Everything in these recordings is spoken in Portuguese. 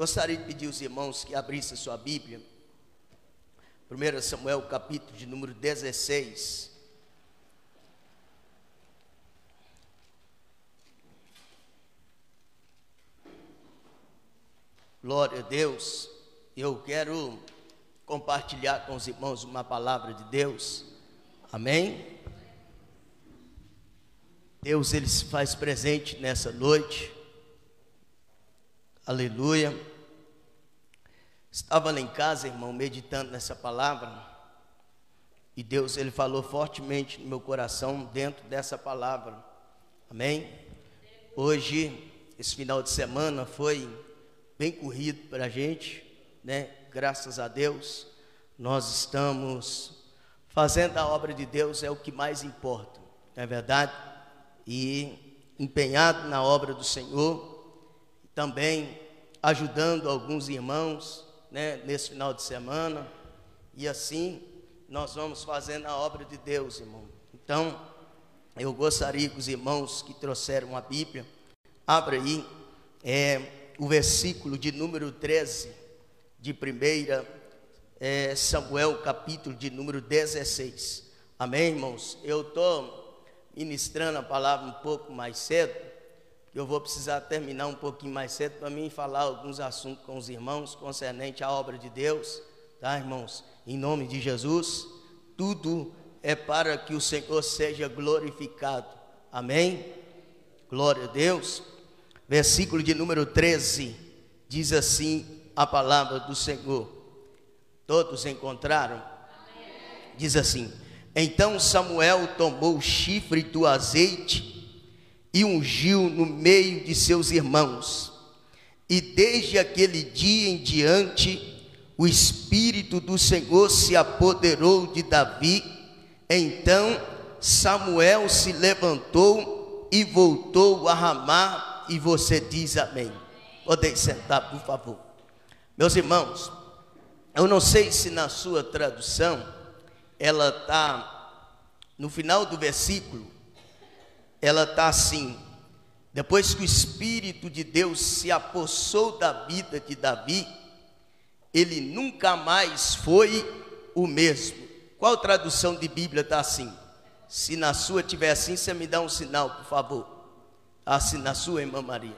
Gostaria de pedir aos irmãos que abrissem sua Bíblia. 1 Samuel, capítulo de número 16. Glória a Deus. Eu quero compartilhar com os irmãos uma palavra de Deus. Amém? Deus, Ele se faz presente nessa noite. Aleluia. Estava lá em casa, irmão, meditando nessa palavra. E Deus, Ele falou fortemente no meu coração dentro dessa palavra. Amém? Hoje, esse final de semana foi bem corrido para a gente, né? Graças a Deus, nós estamos fazendo a obra de Deus, é o que mais importa, não é verdade? E empenhado na obra do Senhor, também ajudando alguns irmãos, né, nesse final de semana, e assim nós vamos fazendo a obra de Deus, irmão. Então, eu gostaria que os irmãos que trouxeram a Bíblia, abra aí, o versículo de número 13, de 1 Samuel, capítulo de número 16. Amém, irmãos? Eu estou ministrando a palavra um pouco mais cedo, eu vou precisar terminar um pouquinho mais cedo para mim falar alguns assuntos com os irmãos concernente à obra de Deus, tá, irmãos? Em nome de Jesus, tudo é para que o Senhor seja glorificado. Amém? Glória a Deus. Versículo de número 13, diz assim a palavra do Senhor. Todos encontraram? Amém. Diz assim: então Samuel tomou o chifre do azeite e ungiu no meio de seus irmãos. E desde aquele dia em diante, o Espírito do Senhor se apoderou de Davi. Então Samuel se levantou e voltou a Ramá. E você diz amém. Podem sentar, por favor. Meus irmãos, eu não sei se na sua tradução ela está no final do versículo, ela está assim: depois que o Espírito de Deus se apossou da vida de Davi, ele nunca mais foi o mesmo. Qual tradução de Bíblia está assim? Se na sua tiver assim, você me dá um sinal, por favor. Assim na sua, irmã Maria.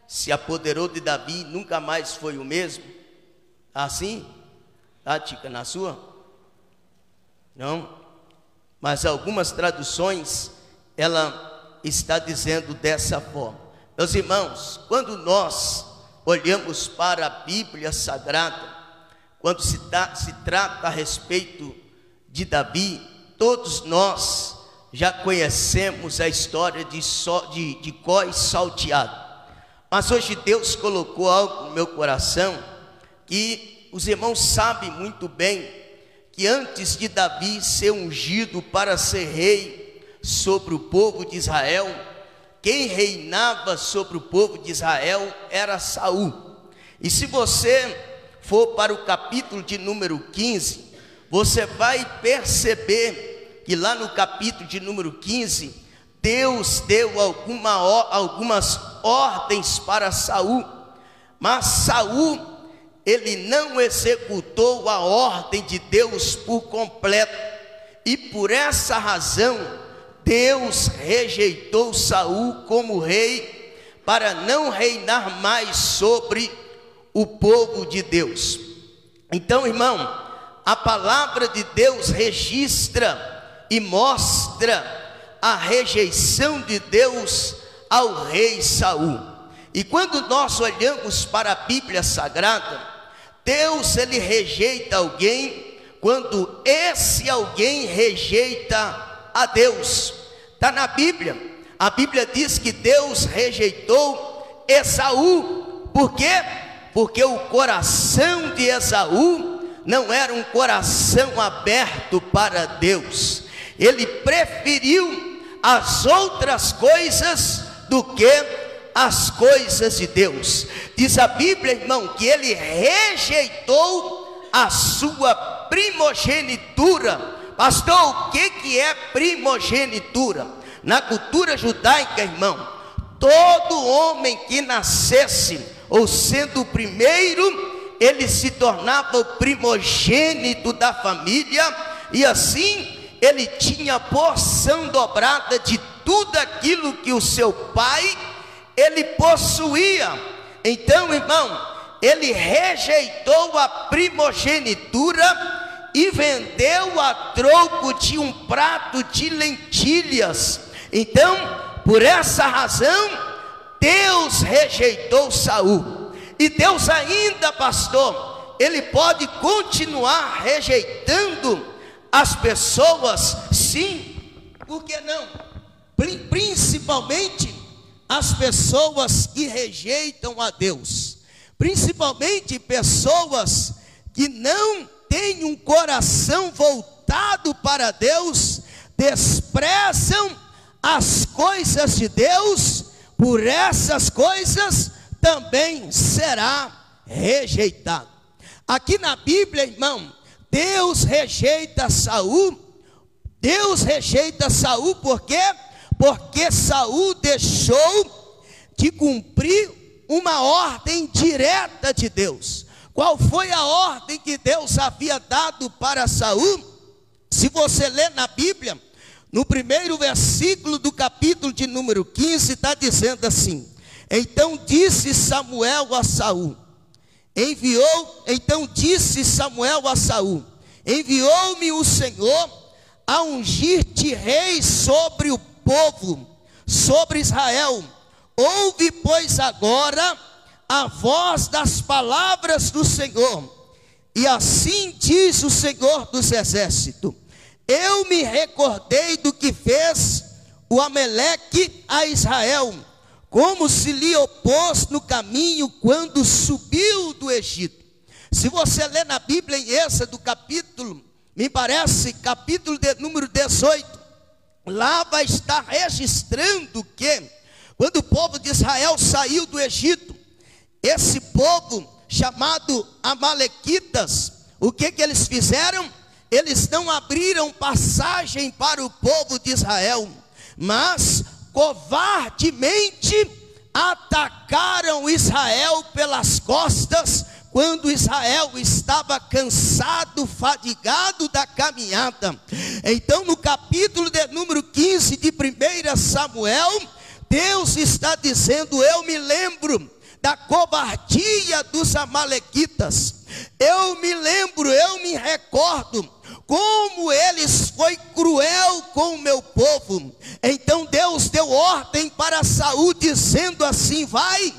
Se apoderou de Davi, nunca mais foi o mesmo. Assim? Tá, Tica, na sua? Não? Mas algumas traduções, ela está dizendo dessa forma. Meus irmãos, quando nós olhamos para a Bíblia Sagrada, quando se trata a respeito de Davi, todos nós já conhecemos a história de Cós salteado. Mas hoje Deus colocou algo no meu coração, que os irmãos sabem muito bem, que antes de Davi ser ungido para ser rei sobre o povo de Israel, quem reinava sobre o povo de Israel era Saul. E se você for para o capítulo de número 15, você vai perceber que lá no capítulo de número 15, Deus deu algumas ordens para Saul, mas Saul, ele não executou a ordem de Deus por completo, e por essa razão, Deus rejeitou Saul como rei, para não reinar mais sobre o povo de Deus. Então, irmão, a palavra de Deus registra e mostra a rejeição de Deus ao rei Saul. E quando nós olhamos para a Bíblia Sagrada, Deus, ele rejeita alguém quando esse alguém rejeita a Deus. Está na Bíblia. A Bíblia diz que Deus rejeitou Esaú. Por quê? Porque o coração de Esaú não era um coração aberto para Deus. Ele preferiu as outras coisas do que as coisas de Deus. Diz a Bíblia, irmão, que ele rejeitou a sua primogenitura. Pastor, o que é primogenitura? Na cultura judaica, irmão, todo homem que nascesse ou sendo o primeiro, ele se tornava o primogênito da família, e assim ele tinha porção dobrada de tudo aquilo que o seu pai ele possuía. Então, irmão, ele rejeitou a primogenitura e vendeu a troco de um prato de lentilhas. Então, por essa razão, Deus rejeitou Saul. E Deus ainda, pastor, ele pode continuar rejeitando as pessoas, sim, por que não? Principalmente as pessoas que rejeitam a Deus, principalmente pessoas que não têm um coração voltado para Deus, desprezam as coisas de Deus, por essas coisas também será rejeitado. Aqui na Bíblia, irmão, Deus rejeita Saul. Deus rejeita Saul por quê? Porque Saul deixou de cumprir uma ordem direta de Deus. Qual foi a ordem que Deus havia dado para Saul? Se você ler na Bíblia, no primeiro versículo do capítulo de número 15, está dizendo assim: então disse Samuel a Saul, então disse Samuel a Saul, enviou-me o Senhor a ungir-te rei sobre o povo, sobre Israel. Ouve, pois, agora a voz das palavras do Senhor. E assim diz o Senhor dos exércitos: eu me recordei do que fez o Amaleque a Israel, como se lhe opôs no caminho quando subiu do Egito. Se você ler na Bíblia em Êxodo capítulo, me parece, capítulo de número 18, lá vai estar registrando que quando o povo de Israel saiu do Egito, esse povo chamado Amalequitas, o que eles fizeram? Eles não abriram passagem para o povo de Israel, mas covardemente atacaram Israel pelas costas, quando Israel estava cansado, fadigado da caminhada. Então, no capítulo de número 15 de 1 Samuel, Deus está dizendo: eu me lembro da covardia dos amalequitas, eu me lembro, eu me recordo como eles foi cruel com o meu povo. Então Deus deu ordem para Saul, dizendo assim: vai,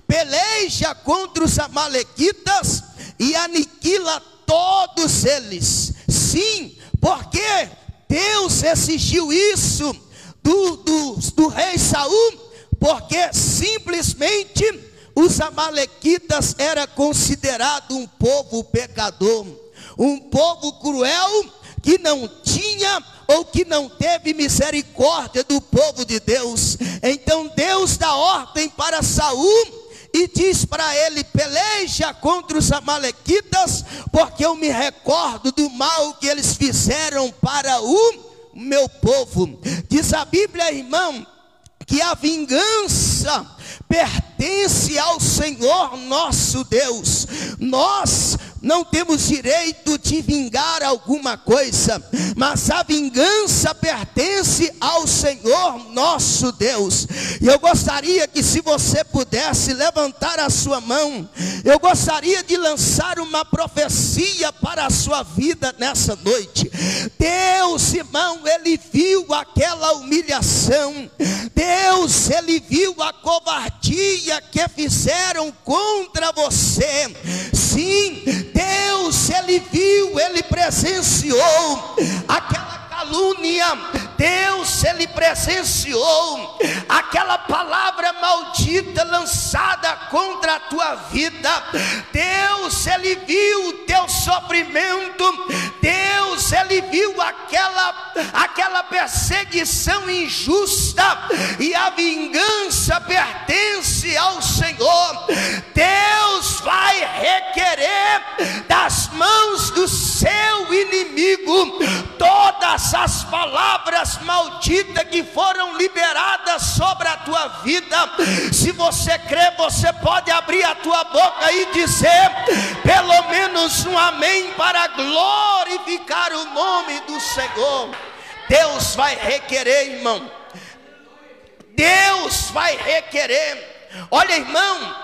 peleja contra os amalequitas e aniquila todos eles. Sim, porque Deus exigiu isso do rei Saul, porque simplesmente os amalequitas era considerado um povo pecador, um povo cruel, que não tinha ou que não teve misericórdia do povo de Deus. Então Deus dá ordem para Saul e diz para ele: peleja contra os amalequitas, porque eu me recordo do mal que eles fizeram para o meu povo. Diz a Bíblia, irmão, que a vingança pertence ao Senhor nosso Deus. Nós não temos direito de vingar alguma coisa, mas a vingança pertence ao Senhor nosso Deus. E eu gostaria que, se você pudesse levantar a sua mão, eu gostaria de lançar uma profecia para a sua vida nessa noite. Deus, irmão, ele viu aquela humilhação, Deus, ele viu a covardia que fizeram contra você. Sim, Deus, ele viu, ele presenciou aquela calúnia. Deus, ele presenciou aquela palavra maldita lançada contra a tua vida. Deus, ele viu o teu sofrimento. Deus, ele viu aquela perseguição injusta, e a vingança pertence ao Senhor. Deus vai requerer das mãos do seu inimigo todas as palavras malditas que foram liberadas sobre a tua vida. Se você crê, você pode abrir a tua boca e dizer pelo menos um amém para glorificar o nome do Senhor. Deus vai requerer, irmão. Deus vai requerer. Olha, irmão,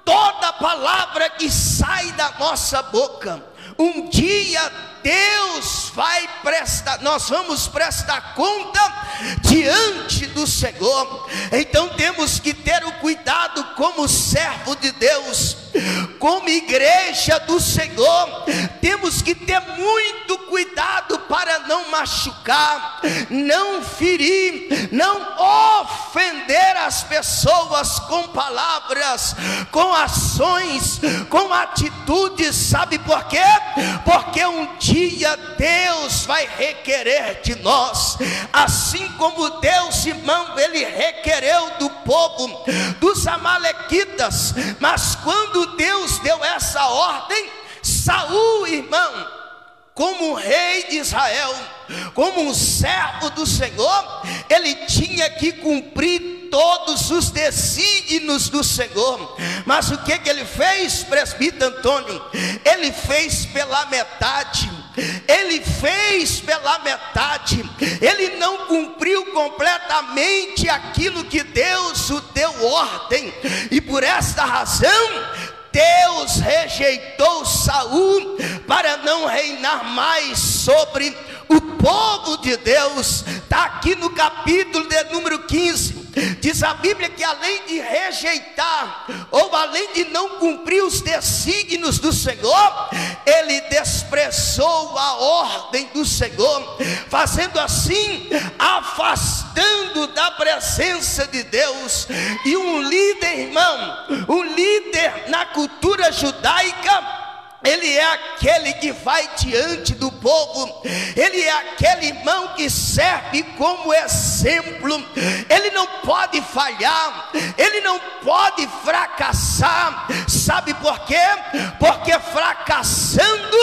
toda palavra que sai da nossa boca, um dia Deus vai prestar, nós vamos prestar conta diante do Senhor. Então temos que ter o cuidado como servo de Deus, como igreja do Senhor. Temos que ter muito cuidado para não machucar, não ferir, não ofender as pessoas com palavras, com ações, com atitudes. Sabe por quê? Porque um dia Deus vai requerer de nós, assim como Deus, irmão, ele requereu do povo dos amalequitas. Mas quando Deus deu essa ordem, Saul, irmão, como rei de Israel, como um servo do Senhor, ele tinha que cumprir todos os desígnios do Senhor. Mas o que ele fez, presbítero Antônio? Ele fez pela metade. Ele fez pela metade. Ele não cumpriu completamente aquilo que Deus o deu ordem. E por esta razão Deus rejeitou Saul para não reinar mais sobre o povo de Deus. Está aqui no capítulo de número 15. Diz a Bíblia que além de rejeitar, ou além de não cumprir os desígnios do Senhor, ele desprezou a ordem do Senhor, fazendo assim, afastando da presença de Deus. E um líder, irmão, um líder na cultura judaica, ele é aquele que vai diante do povo. Ele é aquele irmão que serve como exemplo. Ele não pode falhar, ele não pode fracassar. Sabe por quê? Porque fracassando,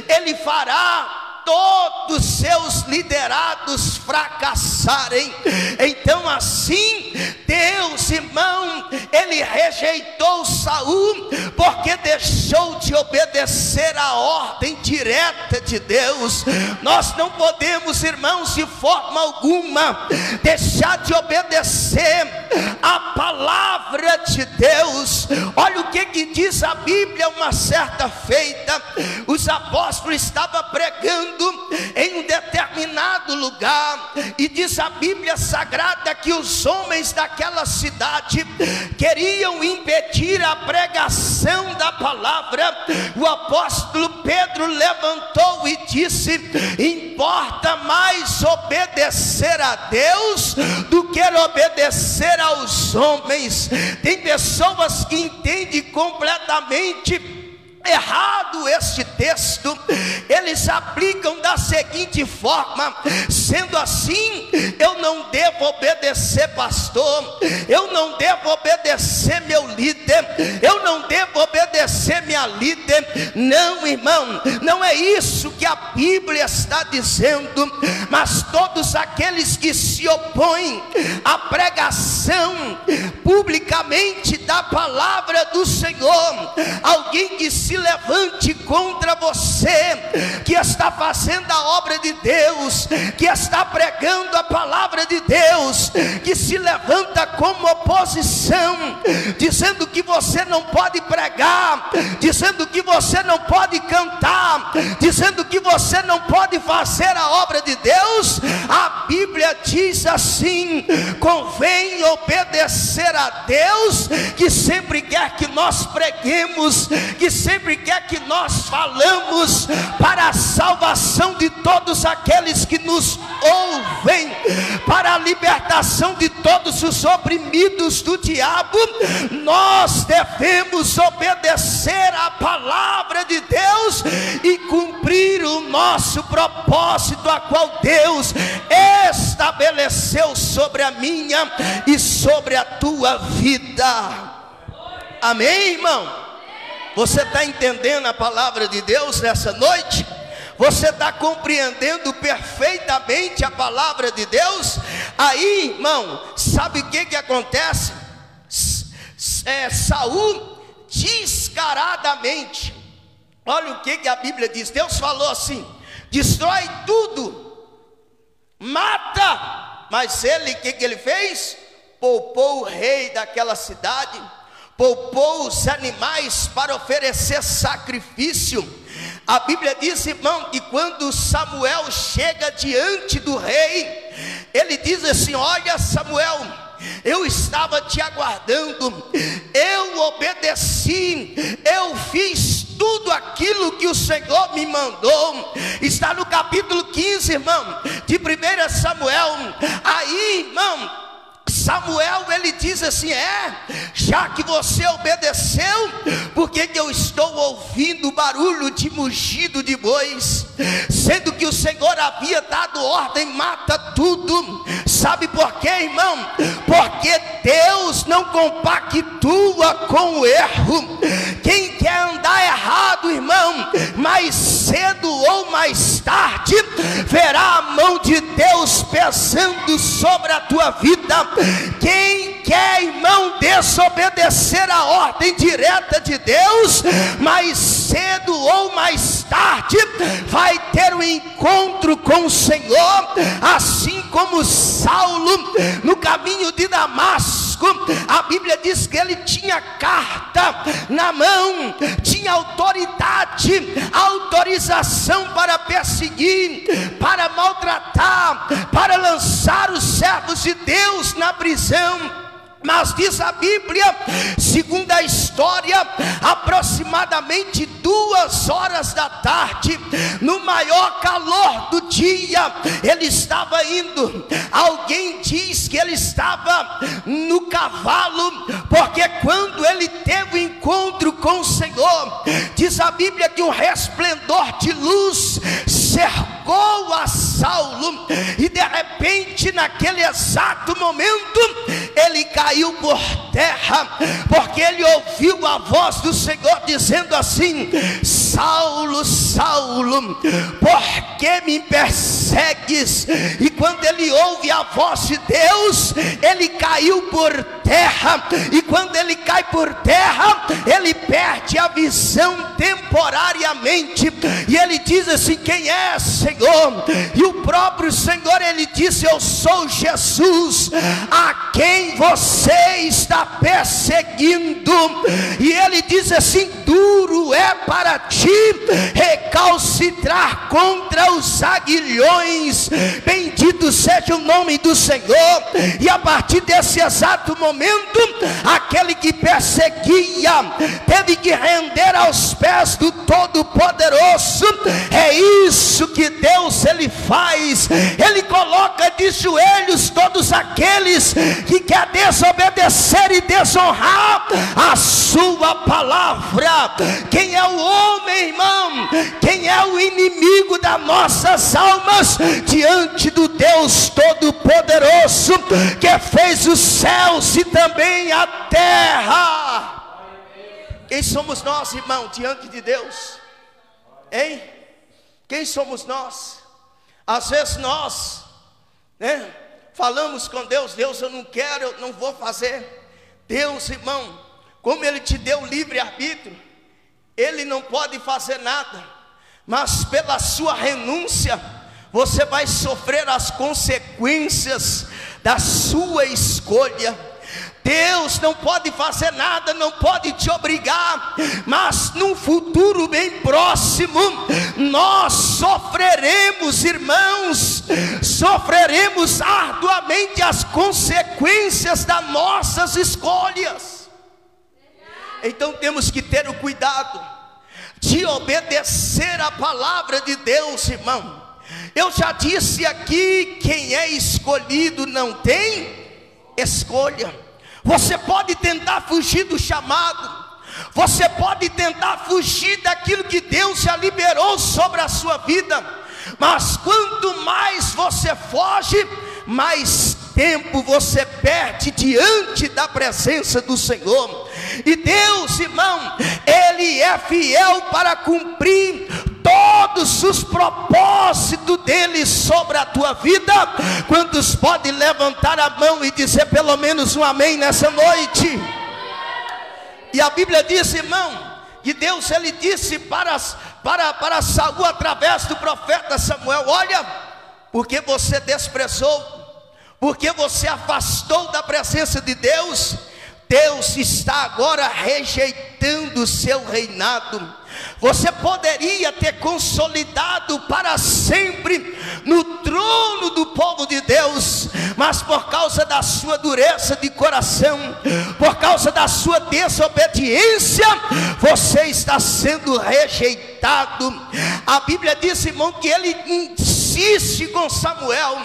ele fará todos seus liderados fracassarem. Então assim, Deus, irmão, ele rejeitou Saul, porque deixou de obedecer a ordem direta de Deus. Nós não podemos, irmãos, de forma alguma deixar de obedecer a palavra de Deus. Olha o que diz a Bíblia. Uma certa feita, os apóstolos estavam pregando em um determinado lugar, e diz a Bíblia Sagrada que os homens daquela cidade queriam impedir a pregação da palavra. O apóstolo Pedro levantou e disse: importa mais obedecer a Deus do que obedecer aos homens. Tem pessoas que entendem completamente errado este texto. Eles aplicam da seguinte forma: sendo assim, eu não devo obedecer pastor, eu não devo obedecer meu líder, eu não devo obedecer minha líder. Não, irmão, não é isso que a Bíblia está dizendo. Mas todos aqueles que se opõem à pregação publicamente da palavra do Senhor, alguém que se levante contra você, que está fazendo a obra de Deus, que está pregando a palavra de Deus, que se levanta como oposição, dizendo que você não pode pregar, dizendo que você não pode cantar, dizendo que você não pode fazer a obra de Deus. A Bíblia diz assim: convém obedecer a Deus, que sempre quer que nós preguemos, que sempre quer que nós falamos para a salvação de todos aqueles que nos ouvem, para a libertação de todos os oprimidos do diabo. Nós devemos obedecer a palavra de Deus e cumprir o nosso propósito, a qual Deus estabeleceu sobre a minha e sobre a tua vida. Amém, irmão? Você está entendendo a palavra de Deus nessa noite? Você está compreendendo perfeitamente a palavra de Deus? Aí, irmão, sabe o que acontece? Saul descaradamente, olha o que a Bíblia diz. Deus falou assim: destrói tudo, mata. Mas ele, o que ele fez? Poupou o rei daquela cidade, poupou os animais para oferecer sacrifício. A Bíblia diz, irmão, que quando Samuel chega diante do rei, ele diz assim: olha, Samuel, eu estava te aguardando, eu obedeci, eu fiz tudo aquilo que o Senhor me mandou. Está no capítulo 15, irmão, de 1 Samuel. Aí, irmão, Samuel, ele diz assim: já que você obedeceu, por que eu estou ouvindo barulho de mugido de bois, sendo que o Senhor havia dado ordem, mata tudo? Sabe por quê, irmão? Porque Deus não compactua com o erro. Quem quer andar errado, irmão, mais cedo ou mais tarde, verá a mão de Deus pesando sobre a tua vida. Quem quer, irmão, desobedecer a ordem direta de Deus, mais cedo ou mais tarde, vai ter um encontro com o Senhor, assim como Saulo, no caminho de Damasco. A Bíblia diz que ele tinha carta na mão, tinha autoridade, autorização para perseguir, para maltratar, para lançar os servos de Deus na prisão. Mas diz a Bíblia, segundo a história, aproximadamente 2 horas da tarde, no maior calor do dia, ele estava indo. Alguém diz que ele estava no cavalo, porque quando ele teve o encontro com o Senhor, diz a Bíblia que um resplendor de luz cercou a Saulo, e de repente, naquele exato momento, ele caiu por terra, porque ele ouviu a voz do Senhor dizendo assim: Saulo, Saulo, por que me persegues? E quando ele ouve a voz de Deus, ele caiu por terra, e quando ele cai por terra, ele perde a visão temporariamente, e ele diz assim: quem é, Senhor? E o próprio Senhor, ele disse: eu sou Jesus, a quem você está perseguindo. E ele diz assim: duro é para ti recalcitrar contra os aguilhões. Bendito seja o nome do Senhor. E a partir desse exato momento, aquele que perseguia teve que render aos pés do Todo-Poderoso. É isso que Deus ele faz. Ele coloca de joelhos todos aqueles que quer desobedecer e desonrar a sua palavra. Quem é o homem, irmão? Quem é o inimigo das nossas almas diante do Deus Todo-Poderoso, que fez os céus e também a terra? Quem somos nós, irmão, diante de Deus? Hein? Quem somos nós? Às vezes nós, falamos com Deus: Deus, eu não quero, eu não vou fazer. Deus, irmão, como Ele te deu livre-arbítrio, Ele não pode fazer nada, mas pela sua renúncia, você vai sofrer as consequências da sua escolha. Deus não pode fazer nada, não pode te obrigar, mas num futuro bem próximo, nós sofreremos, irmãos, sofreremos arduamente as consequências das nossas escolhas. Então temos que ter o cuidado de obedecer a palavra de Deus, irmão. Eu já disse aqui, quem é escolhido não tem escolha. Você pode tentar fugir do chamado, você pode tentar fugir daquilo que Deus já liberou sobre a sua vida, mas quanto mais você foge, mais tempo você perde diante da presença do Senhor. E Deus, irmão, Ele é fiel para cumprir todo todos os propósitos dele sobre a tua vida. Quantos podem levantar a mão e dizer pelo menos um amém nessa noite? E a Bíblia diz, irmão, que Deus ele disse para Saul através do profeta Samuel: olha, porque você desprezou, porque você afastou da presença de Deus, Deus está agora rejeitando o seu reinado. Você poderia ter consolidado para sempre no trono do povo de Deus, mas por causa da sua dureza de coração, por causa da sua desobediência, você está sendo rejeitado. A Bíblia diz, irmão, que ele insiste com Samuel.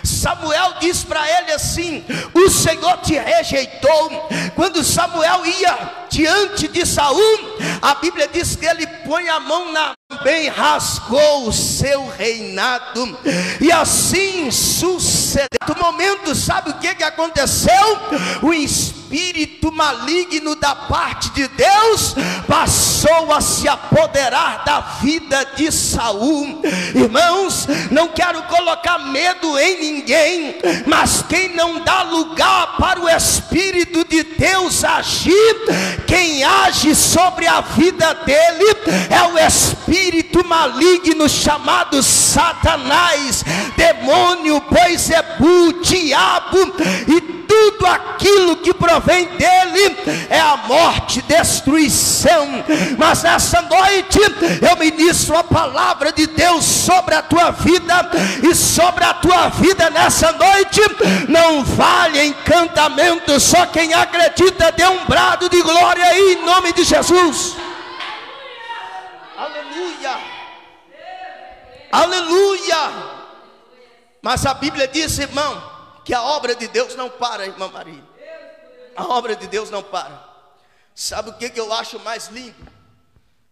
Samuel diz para ele assim: o Senhor te rejeitou. Quando Samuel ia diante de Saul, a Bíblia diz que ele põe a mão na bem, rasgou o seu reinado. E assim sucedeu. No momento, sabe o que aconteceu? O espírito maligno da parte de Deus passou a se apoderar da vida de Saul. Irmãos, não quero colocar medo em ninguém, mas quem não dá lugar para o Espírito de Deus agir, quem age sobre a vida dele é o espírito maligno chamado Satanás, demônio, Beelzebul, diabo, e tudo aquilo que provém dele é a morte, destruição. Mas nessa noite eu ministro a palavra de Deus sobre a tua vida, e sobre a tua vida nessa noite não vale encantamento. Só quem acredita dê um brado de glória aí em nome de Jesus. Aleluia, aleluia. Mas a Bíblia diz, irmão, que a obra de Deus não para, irmã Maria. A obra de Deus não para. Sabe o que eu acho mais lindo?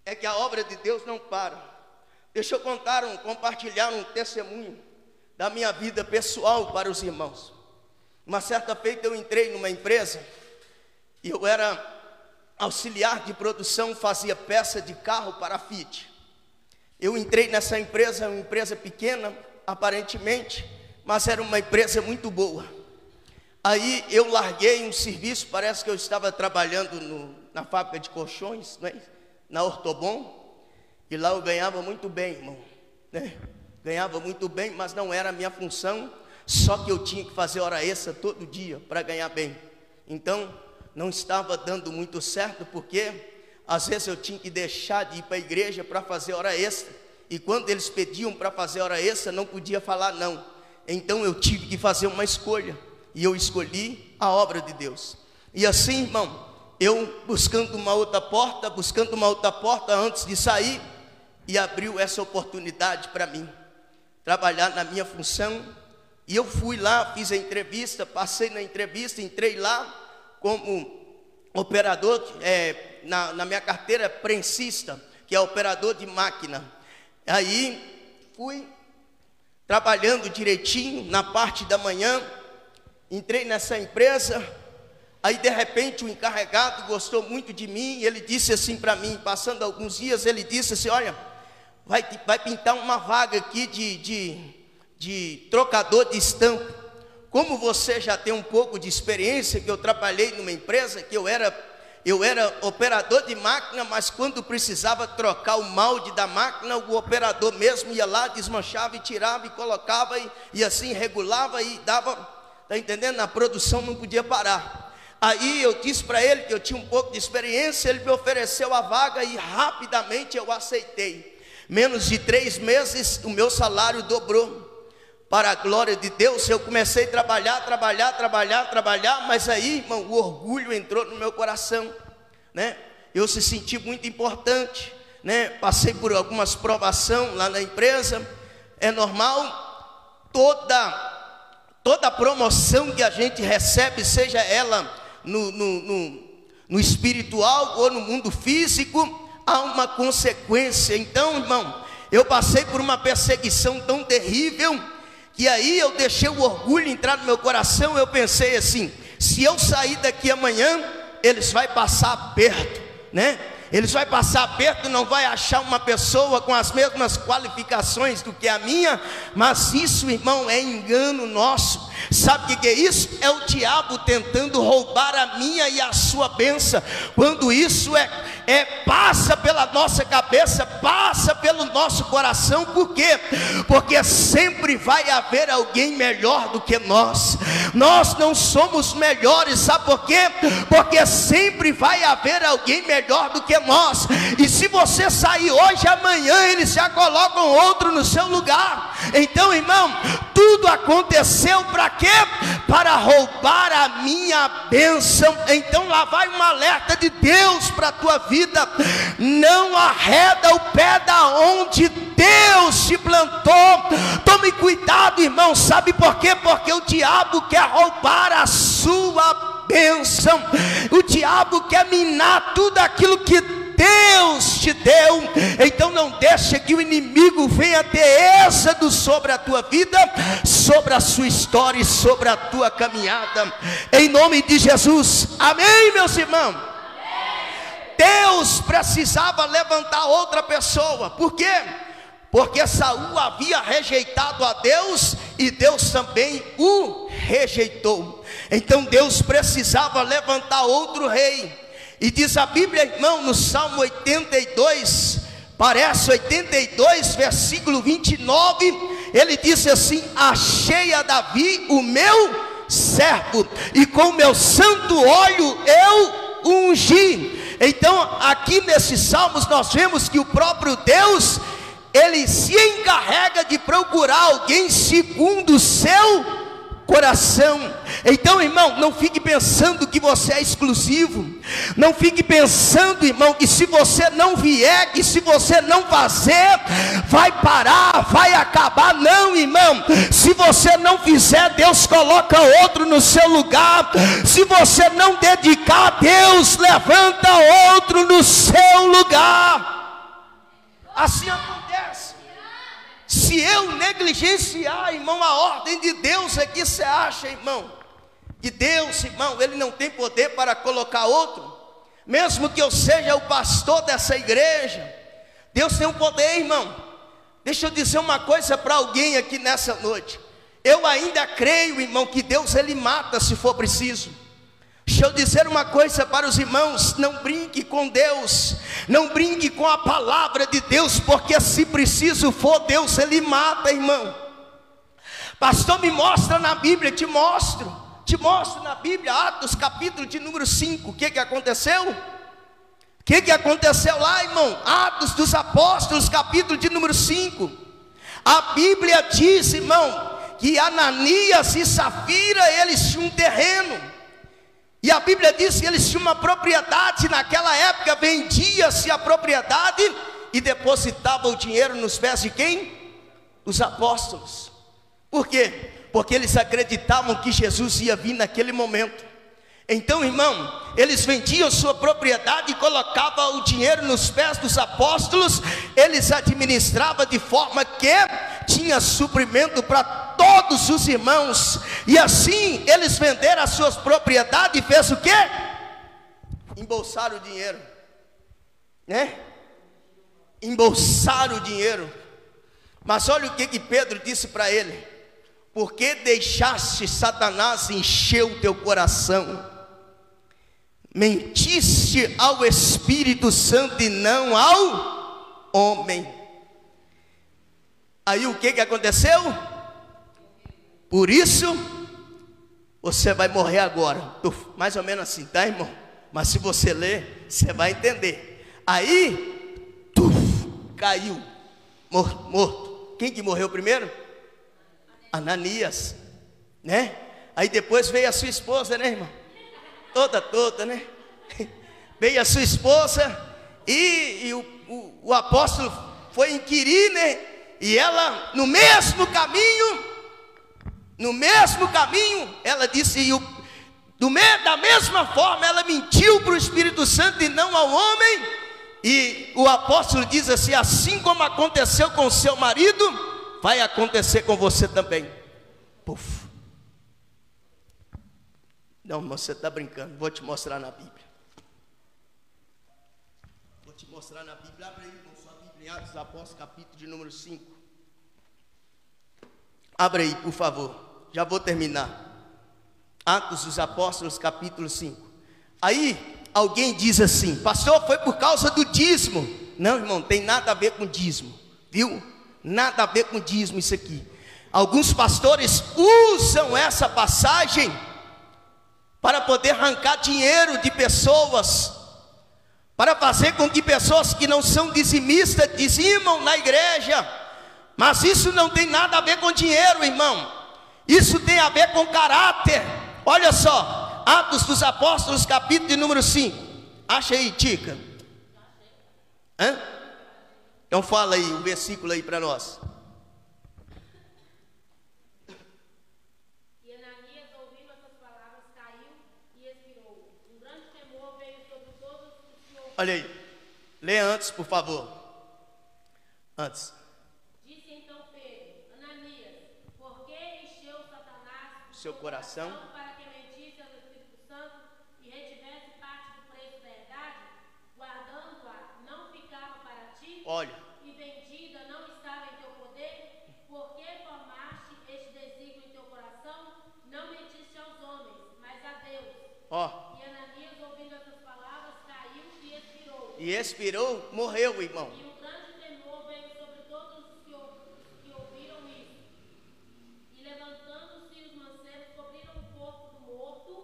É que a obra de Deus não para. Deixa eu compartilhar um testemunho da minha vida pessoal para os irmãos. Uma certa feita eu entrei numa empresa, e eu era auxiliar de produção, fazia peça de carro para a Fiat. Eu entrei nessa empresa, uma empresa pequena, aparentemente, mas era uma empresa muito boa. Aí eu larguei um serviço, parece que eu estava trabalhando na fábrica de colchões, né? Na Ortobon, e lá eu ganhava muito bem, irmão, né? Ganhava muito bem, mas não era a minha função, só que eu tinha que fazer hora extra todo dia para ganhar bem. Então não estava dando muito certo, porque às vezes eu tinha que deixar de ir para a igreja para fazer hora extra, e quando eles pediam para fazer hora extra, não podia falar não. Então eu tive que fazer uma escolha, e eu escolhi a obra de Deus. E assim, irmão, eu buscando uma outra porta antes de sair, e abriu essa oportunidade para mim, trabalhar na minha função. E eu fui lá, fiz a entrevista, passei na entrevista, entrei lá como operador, na minha carteira prensista, que é operador de máquina. Aí fui trabalhando direitinho na parte da manhã, entrei nessa empresa. Aí de repente o encarregado gostou muito de mim, e ele disse assim para mim, passando alguns dias, ele disse assim: olha, vai pintar uma vaga aqui de trocador de estampa. Como você já tem um pouco de experiência, que eu trabalhei numa empresa que eu era operador de máquina, mas quando precisava trocar o molde da máquina, o operador mesmo ia lá, desmanchava e tirava e colocava, e assim regulava e dava, tá entendendo? A produção não podia parar. Aí eu disse para ele que eu tinha um pouco de experiência, ele me ofereceu a vaga e rapidamente eu aceitei. Menos de 3 meses o meu salário dobrou. Para a glória de Deus, eu comecei a trabalhar, mas aí, irmão, o orgulho entrou no meu coração, né? Eu se senti muito importante, né? Passei por algumas provações lá na empresa. É normal, toda promoção que a gente recebe, seja ela no espiritual ou no mundo físico, há uma consequência. Então, irmão, eu passei por uma perseguição tão terrível, que aí eu deixei o orgulho entrar no meu coração. Eu pensei assim: se eu sair daqui amanhã, eles vão passar aperto, né? Eles vão passar perto, não vai achar uma pessoa com as mesmas qualificações do que a minha, mas isso, irmão, é engano nosso. Sabe o que é isso? É o diabo tentando roubar a minha e a sua bênção. Quando isso passa pela nossa cabeça, passa pelo nosso coração. Por quê? Porque sempre vai haver alguém melhor do que nós. Nós não somos melhores, sabe por quê? Porque sempre vai haver alguém melhor do que nós. E se você sair hoje, amanhã eles já colocam outro no seu lugar. Então, irmão, tudo aconteceu para quê? Para roubar a minha bênção. Então lá vai um alerta de Deus para a tua vida: não arreda o pé da onde Deus te plantou. Tome cuidado, irmão. Sabe por quê? Porque o diabo quer roubar a sua bênção. O diabo quer minar tudo aquilo que Deus te deu. Então não deixe que o inimigo venha ter êxodo sobre a tua vida, sobre a sua história e sobre a tua caminhada, em nome de Jesus. Amém, meus irmãos? Deus precisava levantar outra pessoa. Por quê? Porque Saul havia rejeitado a Deus e Deus também o rejeitou. Então Deus precisava levantar outro rei. E diz a Bíblia, irmão, no Salmo 82, parece 82, versículo 29, ele diz assim: achei a Davi o meu servo, e com meu santo óleo eu ungi. Então aqui nesses salmos nós vemos que o próprio Deus, ele se encarrega de procurar alguém segundo o seu coração. Então, irmão, não fique pensando que você é exclusivo. Não fique pensando, irmão, que se você não vier, que se você não fazer, vai parar, vai acabar. Não, irmão, se você não fizer, Deus coloca outro no seu lugar. Se você não dedicar, Deus levanta outro no seu lugar. Assim acontece. Se eu negligenciar, irmão, a ordem de Deus, é que você acha, irmão, que Deus, irmão, ele não tem poder para colocar outro? Mesmo que eu seja o pastor dessa igreja, Deus tem um poder, irmão. Deixa eu dizer uma coisa para alguém aqui nessa noite. Eu ainda creio, irmão, que Deus ele mata se for preciso. Deixa eu dizer uma coisa para os irmãos: não brinque com Deus, não brinque com a palavra de Deus, porque se preciso for, Deus ele mata, irmão. Pastor, me mostra na Bíblia. Te mostro na Bíblia, Atos capítulo de número 5, o que aconteceu? O que aconteceu lá, irmão? Atos dos Apóstolos, capítulo de número 5, a Bíblia diz, irmão, que Ananias e Safira, eles tinham um terreno. E a Bíblia diz que eles tinham uma propriedade. Naquela época vendia-se a propriedade e depositava o dinheiro nos pés de quem? Dos apóstolos. Por quê? Porque eles acreditavam que Jesus ia vir naquele momento. Então, irmão, eles vendiam sua propriedade e colocavam o dinheiro nos pés dos apóstolos. Eles administravam de forma que tinha suprimento para todos os irmãos. E assim eles venderam as suas propriedades e fez o quê? Embolsaram o dinheiro, né? Embolsaram o dinheiro. Mas olha o que Pedro disse para ele: por que deixaste Satanás encher o teu coração? Mentiste ao Espírito Santo e não ao homem. Aí o que aconteceu? Por isso você vai morrer agora. Mais ou menos assim, tá, irmão? Mas se você ler, você vai entender. Aí caiu, morto. Quem que morreu primeiro? Ananias, né? Aí depois veio a sua esposa, né, irmão? Toda, né? Veio a sua esposa e o apóstolo foi inquirir, né? E ela, no mesmo caminho, ela disse, da mesma forma, ela mentiu para o Espírito Santo e não ao homem. E o apóstolo diz assim: assim como aconteceu com o seu marido, vai acontecer com você também. Puf. Não, você está brincando, vou te mostrar na Bíblia. mostrar na Bíblia. Abra aí com sua Bíblia, Atos dos Apóstolos, capítulo de número 5. Abra aí, por favor. Já vou terminar. Atos dos Apóstolos, capítulo 5. Aí, alguém diz assim: pastor, foi por causa do dízimo. Não, irmão, tem nada a ver com dízimo. Viu? Nada a ver com dízimo isso aqui. Alguns pastores usam essa passagem para poder arrancar dinheiro de pessoas, para fazer com que pessoas que não são dizimistas dizimam na igreja. Mas isso não tem nada a ver com dinheiro, irmão. Isso tem a ver com caráter. Olha só, Atos dos Apóstolos, capítulo de número 5. Acha aí, Tica. Hã? Então fala aí o versículo aí para nós. E Ananias, ouvindo essas palavras, caiu e expirou. Um grande temor veio sobre todos os que ouviram. Olha aí, lê antes, por favor. Antes. Disse então Pedro: Ananias, por que encheu Satanás o Seu coração, para que mentisse ao Espírito Santo e retivesse parte do preço da herdade, guardando-a, não ficava para ti? olha, E vendida não estava em teu poder? Por que formaste este desígnio em teu coração? Não mentiste aos homens, mas a Deus. ó. E Ananias, ouvindo essas palavras, caiu e expirou. E expirou, morreu, irmão. E um grande temor veio sobre todos os que ouviram isso. E levantando-se os mancebos, cobriram o corpo do morto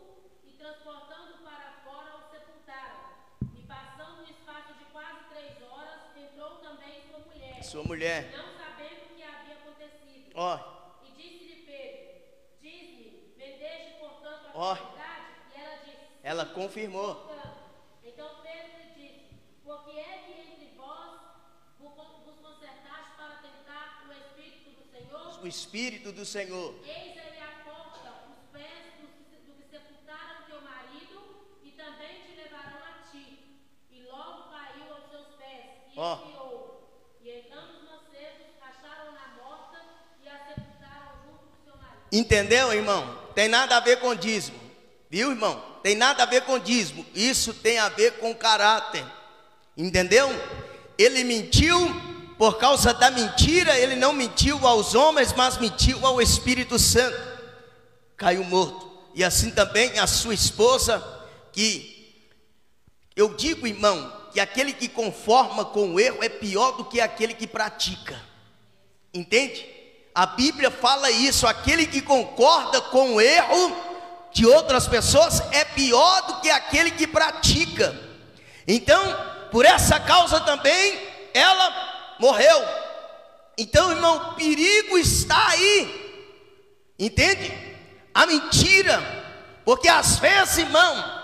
e transportando para fora o sepultaram. E passando um espaço de quase 3 horas, entrou também sua mulher, Sua mulher, não sabendo o que havia acontecido. ó, E disse-lhe Pedro: diz-me, vendeste portanto a Ó. verdade? E ela disse: ela confirmou. portanto. Então Pedro lhe disse: por que é que entre vós vos concertaste para tentar o Espírito do Senhor? O Espírito do Senhor. Eis ele à porta os pés do que sepultaram teu marido, e também te levarão a ti. E logo caiu aos seus pés e Ó. expirou. E entrando os mancebos, acharam-na morta e a sepultaram junto com seu marido. Entendeu, irmão? Tem nada a ver com dízimo. Viu, irmão? Tem nada a ver com dízimo. Isso tem a ver com caráter. Entendeu? Ele mentiu. Por causa da mentira, ele não mentiu aos homens, mas mentiu ao Espírito Santo. Caiu morto. E assim também a sua esposa, que eu digo, irmão, que aquele que conforma com o erro é pior do que aquele que pratica. Entende? A Bíblia fala isso: aquele que concorda com o erro de outras pessoas é pior do que aquele que pratica. Então, por essa causa também, ela morreu. Então, irmão, o perigo está aí. Entende? A mentira. Porque às vezes, irmão,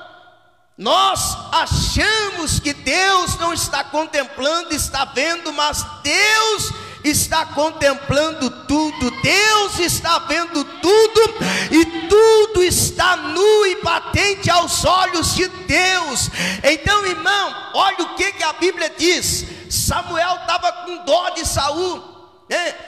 nós achamos que Deus não está contemplando, está vendo, mas Deus está contemplando tudo. Deus está vendo tudo, e tudo está nu e patente aos olhos de Deus. Então, irmão, olha o que a Bíblia diz. Samuel estava com dó de Saul.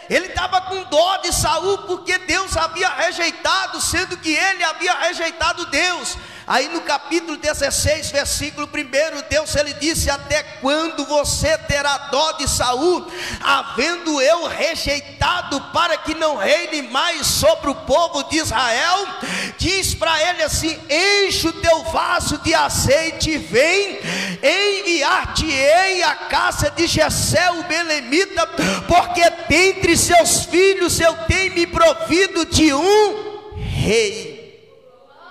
Ele estava com dó de Saul porque Deus havia rejeitado, sendo que ele havia rejeitado Deus. Aí no capítulo 16, versículo 1, Deus ele disse: até quando você terá dó de Saul, havendo eu rejeitado, para que não reine mais sobre o povo de Israel? Diz para ele assim: enche o teu vaso de azeite e vem, enviar-te-ei à casa de Jessé o belemita, porque dentre seus filhos eu tenho me provido de um rei.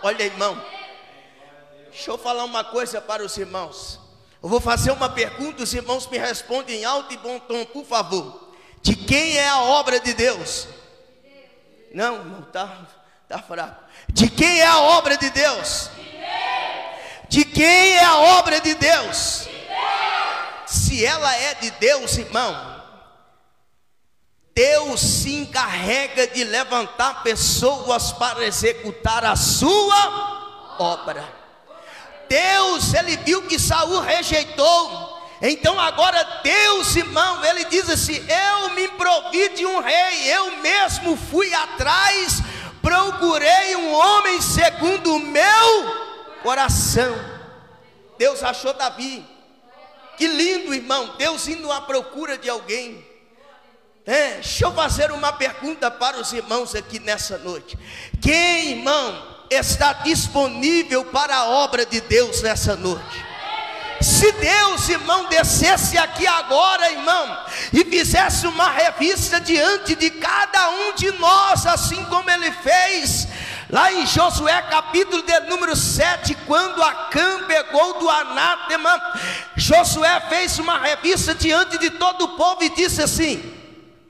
Olha, irmão, deixa eu falar uma coisa para os irmãos. Eu vou fazer uma pergunta, os irmãos me respondem em alto e bom tom, por favor. De quem é a obra de Deus? Não, irmão, tá fraco. De quem é a obra de Deus? De quem é a obra de Deus? Se ela é de Deus, irmão, Deus se encarrega de levantar pessoas para executar a sua obra. Deus, ele viu que Saul rejeitou. Então agora Deus, irmão, ele diz assim: eu me provi de um rei, eu mesmo fui atrás, procurei um homem segundo o meu coração. Deus achou Davi. que lindo, irmão, Deus indo à procura de alguém. Deixa eu fazer uma pergunta para os irmãos aqui nessa noite. Quem, irmão, está disponível para a obra de Deus nessa noite? Se Deus, irmão, descesse aqui agora, irmão, e fizesse uma revista diante de cada um de nós, assim como Ele fez lá em Josué capítulo de número 7, quando Acã pegou do anátema, Josué fez uma revista diante de todo o povo e disse assim: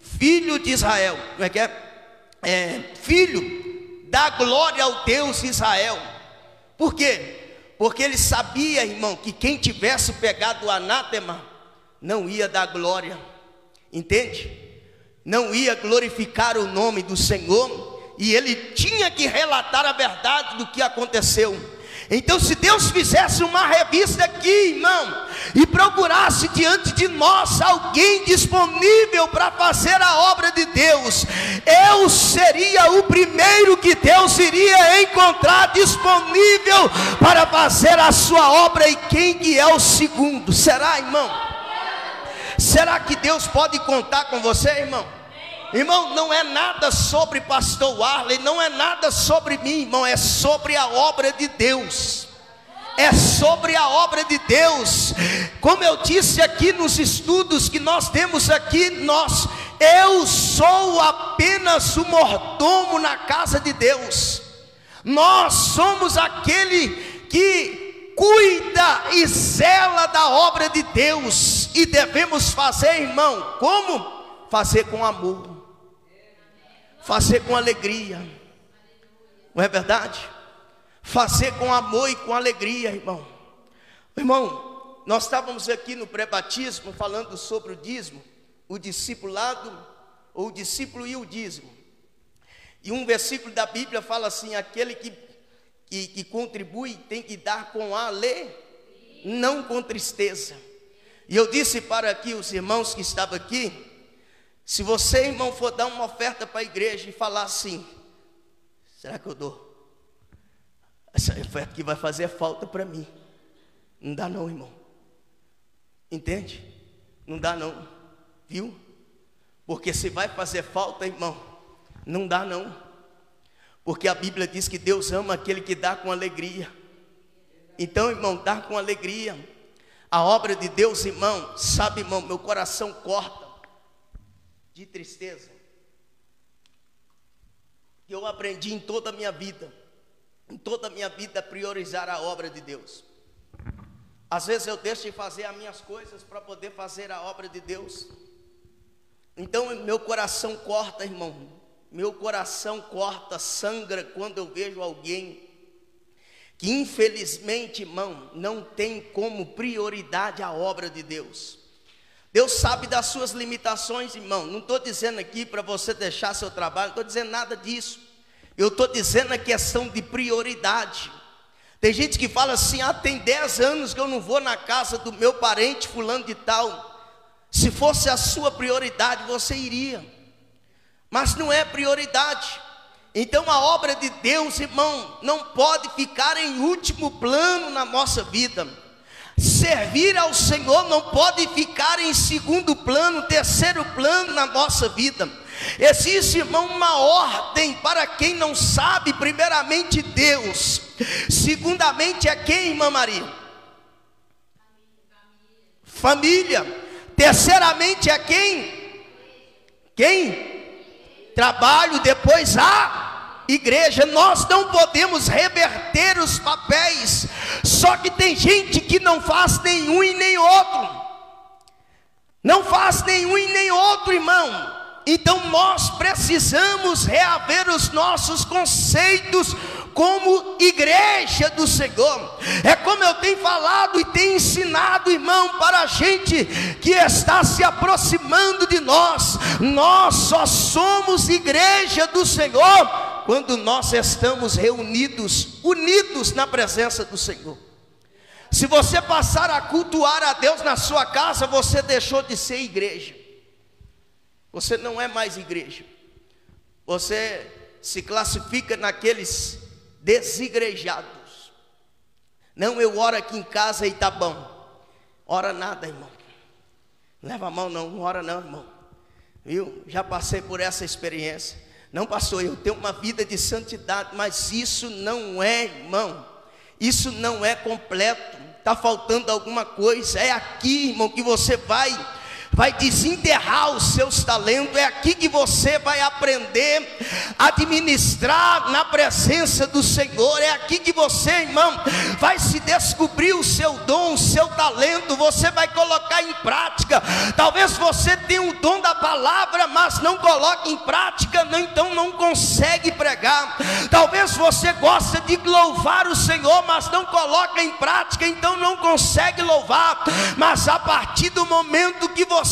filho de Israel, como é que é? Filho, dá glória ao Deus de Israel. Por quê? Porque ele sabia, irmão, que quem tivesse pegado o anátema não ia dar glória, entende? Não ia glorificar o nome do Senhor, e ele tinha que relatar a verdade do que aconteceu. Então, se Deus fizesse uma revista aqui, irmão, e procurasse diante de nós alguém disponível para fazer a obra de Deus, eu seria o primeiro que Deus iria encontrar disponível para fazer a sua obra. E quem que é o segundo? Será, irmão? Será que Deus pode contar com você, irmão? Irmão, não é nada sobre pastor Arley, não é nada sobre mim, irmão, é sobre a obra de Deus. É sobre a obra de Deus. Como eu disse aqui nos estudos que nós temos aqui, eu sou apenas o mordomo na casa de Deus. Nós somos aquele que cuida e zela da obra de Deus, e devemos fazer, irmão, como? Fazer com amor, fazer com alegria, não é verdade? Fazer com amor e com alegria, irmão. Irmão, nós estávamos aqui no pré-batismo falando sobre o dízimo, o discipulado, ou o discípulo e o dízimo. E um versículo da Bíblia fala assim: aquele que contribui tem que dar com alegria, não com tristeza. E eu disse para aqui os irmãos que estavam aqui: se você, irmão, for dar uma oferta para a igreja e falar assim: será que eu dou? Essa oferta que vai fazer falta para mim. Não dá não, irmão. Entende? Não dá não. Viu? Porque se vai fazer falta, irmão, não dá não. Porque a Bíblia diz que Deus ama aquele que dá com alegria. Então, irmão, dá com alegria. A obra de Deus, irmão, sabe, irmão, meu coração corta de tristeza. Que eu aprendi em toda a minha vida, priorizar a obra de Deus. Às vezes eu deixo de fazer as minhas coisas para poder fazer a obra de Deus. Então meu coração corta, irmão. Meu coração corta, sangra quando eu vejo alguém que infelizmente, irmão, não tem como prioridade a obra de Deus. Deus sabe das suas limitações, irmão. Não estou dizendo aqui para você deixar seu trabalho, não estou dizendo nada disso. Eu estou dizendo a questão de prioridade. Tem gente que fala assim: tem 10 anos que eu não vou na casa do meu parente fulano de tal. Se fosse a sua prioridade, você iria. Mas não é prioridade. Então a obra de Deus, irmão, não pode ficar em último plano na nossa vida. Servir ao Senhor não pode ficar em segundo plano, terceiro plano na nossa vida. Existe, irmão, uma ordem para quem não sabe. Primeiramente Deus, segundamente é quem, irmã Maria? Família. Terceiramente é quem? Quem? Trabalho. Depois a igreja. Nós não podemos reverter os papéis. Só que tem gente que não faz nenhum e nem outro. Não faz nenhum e nem outro, irmão. Então nós precisamos reaver os nossos conceitos como igreja do Senhor. É como eu tenho falado e tenho ensinado, irmão, para a gente que está se aproximando de nós. Nós só somos igreja do Senhor quando nós estamos reunidos, unidos na presença do Senhor. Se você passar a cultuar a Deus na sua casa, você deixou de ser igreja. Você não é mais igreja. Você se classifica naqueles desigrejados. Não, eu oro aqui em casa e tá bom. ora nada, irmão. Leva a mão não ora não, irmão. Viu? Já passei por essa experiência. Não, pastor, eu tenho uma vida de santidade, mas isso não é, irmão. Isso não é completo. Está faltando alguma coisa. É aqui, irmão, que você vai desenterrar os seus talentos. É aqui que você vai aprender a administrar na presença do Senhor. É aqui que você, irmão, vai se descobrir o seu dom, o seu talento. Você vai colocar em prática. Talvez você tenha o dom da palavra, mas não coloque em prática, então não consegue pregar. Talvez você goste de louvar o Senhor, mas não coloca em prática, então não consegue louvar. Mas a partir do momento que você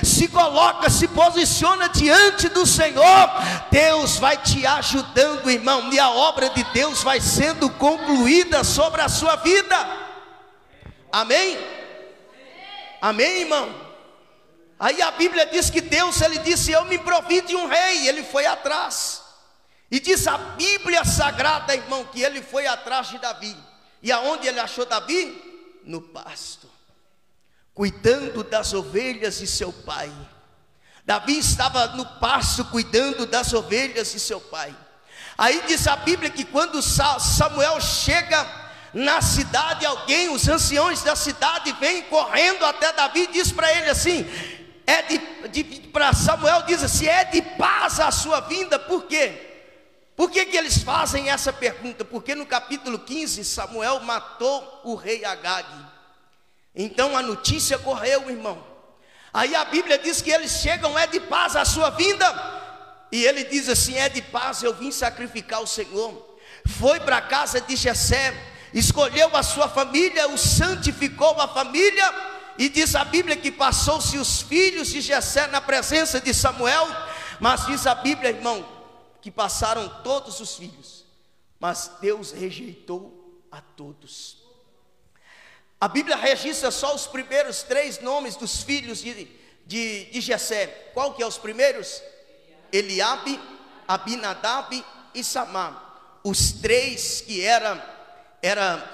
se coloca, se posiciona diante do Senhor, Deus vai te ajudando, irmão, e a obra de Deus vai sendo concluída sobre a sua vida. Amém? Amém, irmão? Aí a Bíblia diz que Deus, ele disse: eu me provi de um rei. Ele foi atrás, e diz a Bíblia Sagrada, irmão, que ele foi atrás de Davi. E aonde ele achou Davi? No pasto, cuidando das ovelhas de seu pai. Davi estava no pasto cuidando das ovelhas de seu pai. Aí diz a Bíblia que quando Samuel chega na cidade, os anciões da cidade vêm correndo até Davi e diz para ele assim, para Samuel diz assim: é de paz a sua vinda. Por quê? Por que eles fazem essa pergunta? Porque no capítulo 15 Samuel matou o rei Agag. Então a notícia correu, irmão. Aí a Bíblia diz que eles chegam: é de paz a sua vinda. E ele diz assim: é de paz, eu vim sacrificar o Senhor. Foi para a casa de Jessé, escolheu a sua família, o santificou a família. E diz a Bíblia que passou-se os filhos de Jessé na presença de Samuel. Mas diz a Bíblia, irmão, que passaram todos os filhos, mas Deus rejeitou a todos. A Bíblia registra só os primeiros 3 nomes dos filhos de Jessé. Qual que é os primeiros? Eliabe, Abinadab e Samar. Os 3 que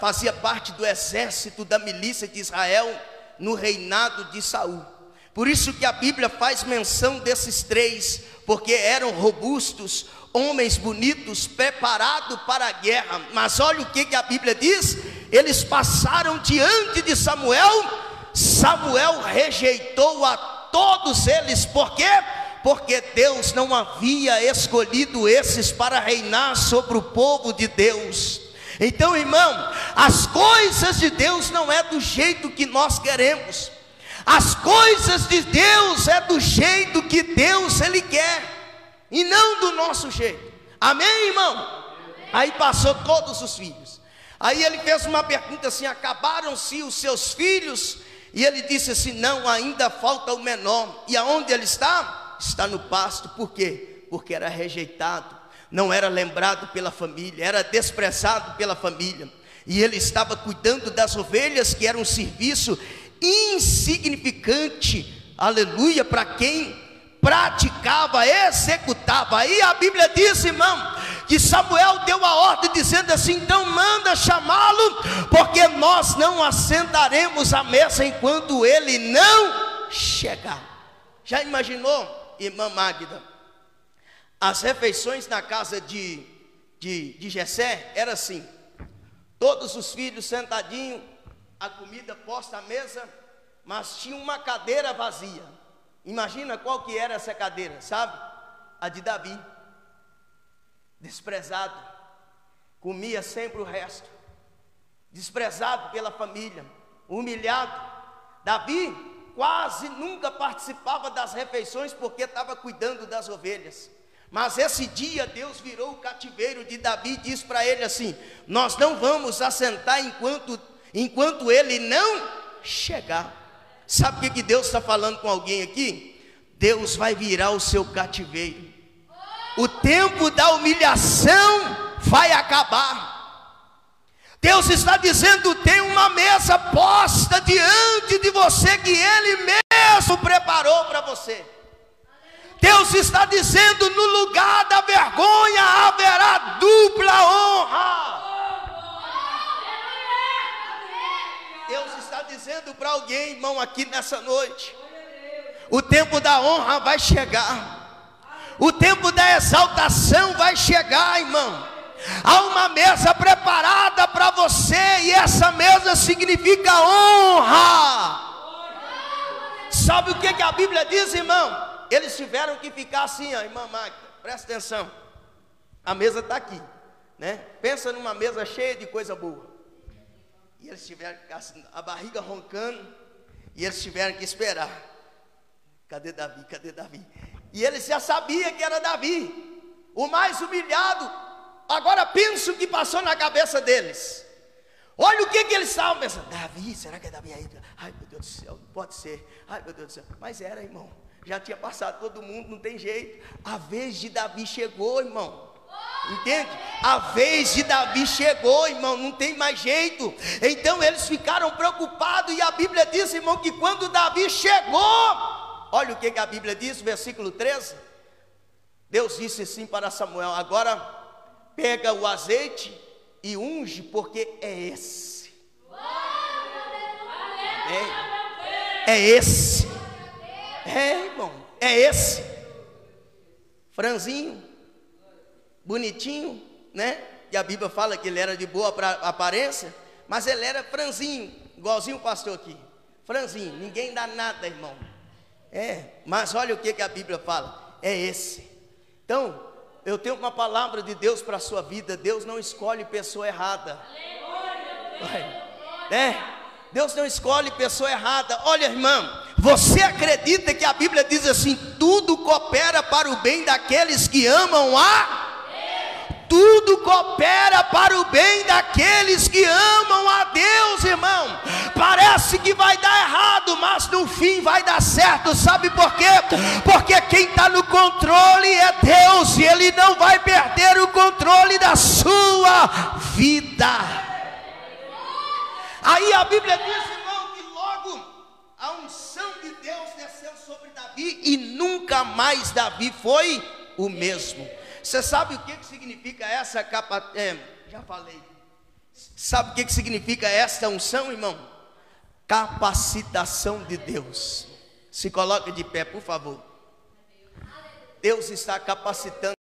fazia parte do exército da milícia de Israel no reinado de Saul. Por isso que a Bíblia faz menção desses 3, porque eram robustos, homens bonitos, preparados para a guerra. Mas olha o que a Bíblia diz: eles passaram diante de Samuel. Samuel rejeitou a todos eles. Por quê? Porque Deus não havia escolhido esses para reinar sobre o povo de Deus. Então, irmão, as coisas de Deus não é do jeito que nós queremos. As coisas de Deus é do jeito que Deus ele quer, e não do nosso jeito. Amém, irmão? Amém. Aí passou todos os filhos. Aí ele fez uma pergunta assim: acabaram-se os seus filhos? E ele disse assim: não, ainda falta o menor. E aonde ele está? Está no pasto. Por quê? Porque era rejeitado, não era lembrado pela família, era desprezado pela família. E ele estava cuidando das ovelhas, que era um serviço insignificante, aleluia, para quem praticava, executava. Aí a Bíblia diz, irmão, que Samuel deu a ordem dizendo assim: então manda chamá-lo, porque nós não assentaremos à mesa enquanto ele não chegar. Já imaginou, irmã Magda? As refeições na casa de Jessé era assim: todos os filhos sentadinhos, a comida posta à mesa, mas tinha uma cadeira vazia. Imagina qual que era essa cadeira, sabe? A de Davi. Desprezado, comia sempre o resto, desprezado pela família, humilhado. Davi quase nunca participava das refeições, porque estava cuidando das ovelhas. Mas esse dia Deus virou o cativeiro de Davi e disse para ele assim: nós não vamos assentar enquanto ele não chegar. Sabe o que Deus está falando com alguém aqui? Deus vai virar o seu cativeiro. O tempo da humilhação vai acabar. Deus está dizendo: tem uma mesa posta diante de você que Ele mesmo preparou para você. Deus está dizendo: no lugar da vergonha haverá dupla honra. Deus está dizendo para alguém, irmão, aqui nessa noite: o tempo da honra vai chegar, o tempo da exaltação vai chegar, irmão. Há uma mesa preparada para você, e essa mesa significa honra. Sabe o que a Bíblia diz, irmão? Eles tiveram que ficar assim, ó, irmã Magda, presta atenção. A mesa está aqui, né? Pensa numa mesa cheia de coisa boa. E eles tiveram que ficar assim, a barriga roncando, e eles tiveram que esperar. Cadê Davi? Cadê Davi? E eles já sabiam que era Davi, o mais humilhado. Agora pensa o que passou na cabeça deles. Olha o que eles estavam pensando. Davi, será que é Davi aí? Ai, meu Deus do céu, não pode ser. Ai, meu Deus do céu. Mas era, irmão. Já tinha passado todo mundo, não tem jeito. A vez de Davi chegou, irmão. Entende? A vez de Davi chegou, irmão, não tem mais jeito. Então eles ficaram preocupados, e a Bíblia diz, irmão, que quando Davi chegou, olha o que a Bíblia diz, versículo 13. Deus disse assim para Samuel: agora pega o azeite e unge, porque é esse. É esse. É, irmão, é esse. Franzinho, bonitinho, né? E a Bíblia fala que ele era de boa aparência, mas ele era franzinho, igualzinho o pastor aqui. Franzinho, ninguém dá nada, irmão. Mas olha o que a Bíblia fala. É esse. Então, eu tenho uma palavra de Deus para a sua vida. Deus não escolhe pessoa errada. Deus não escolhe pessoa errada. Olha, irmão, você acredita que a Bíblia diz assim: tudo coopera para o bem daqueles que amam a... Tudo coopera para o bem daqueles que amam a Deus, irmão. Parece que vai dar errado, mas no fim vai dar certo. Sabe por quê? Porque quem está no controle é Deus, e Ele não vai perder o controle da sua vida. Aí a Bíblia diz, irmão, que logo a unção de Deus desceu sobre Davi, e nunca mais Davi foi o mesmo. Você sabe o que significa essa capa? Já falei. Sabe o que significa esta unção, irmão? Capacitação de Deus. Se coloque de pé, por favor. Deus está capacitando